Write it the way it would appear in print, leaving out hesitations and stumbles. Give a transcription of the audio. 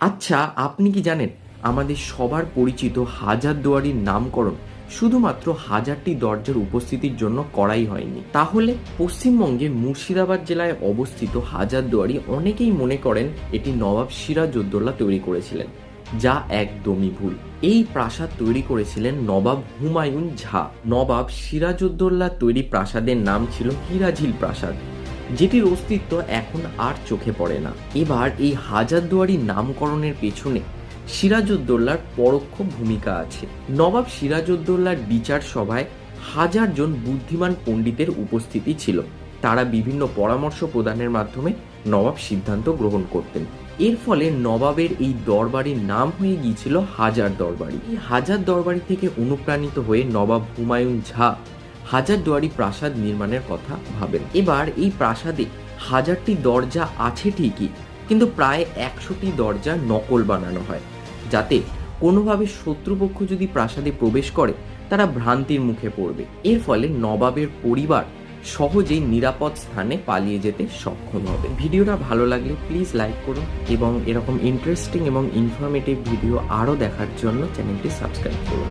আচ্ছা, আপনি কি জানেন আমাদের সবার পরিচিত হাজারদুয়ারির নামকরণ শুধুমাত্র হাজারটি দরজার উপস্থিতির জন্য করাই হয়নি? তাহলে পশ্চিমবঙ্গের মুর্শিদাবাদ জেলায় অবস্থিত হাজারদুয়ারি অনেকেই মনে করেন এটি নবাব সিরাজউদ্দৌলা তৈরি করেছিলেন, যা একদমই ভুল। এই প্রাসাদ তৈরি করেছিলেন নবাব হুমায়ুন ঝা। নবাব সিরাজউদ্দৌলা তৈরি প্রাসাদের নাম ছিল হিরাঝিল প্রাসাদ, যেটির অস্তিত্ব এখন আর চোখে পড়ে না। এবার এই হাজারদুয়ারি নামকরণের পেছনে সিরাজউদ্দৌলার পরোক্ষ ভূমিকা আছে। নবাব সিরাজউদ্দৌলার বিচার সভায় হাজারজন বুদ্ধিমান পণ্ডিতের উপস্থিতি ছিল। তারা বিভিন্ন পরামর্শ প্রদানের মাধ্যমে নবাব সিদ্ধান্ত গ্রহণ করতেন। এর ফলে নবাবের এই দরবারির নাম হয়ে গিয়েছিল হাজার দরবারি। এই হাজার দরবারি থেকে অনুপ্রাণিত হয়ে নবাব হুমায়ুন ঝা হাজারদুয়ারি প্রাসাদ নির্মাণের কথা ভাবেন। এবার এই প্রাসাদে হাজারটি দরজা আছে ঠিকই, কিন্তু প্রায় 100টি দরজা নকল বানানো হয়, যাতে কোনোভাবে শত্রুপক্ষ যদি প্রাসাদে প্রবেশ করে তারা ভ্রান্তির মুখে পড়বে। এর ফলে নবাবের পরিবার সহজেই নিরাপদ স্থানে পালিয়ে যেতে সক্ষম হবে। ভিডিওটা ভালো লাগলে প্লিজ লাইক করুন এবং এরকম ইন্টারেস্টিং এবং ইনফরমেটিভ ভিডিও আরও দেখার জন্য চ্যানেলটি সাবস্ক্রাইব করুন।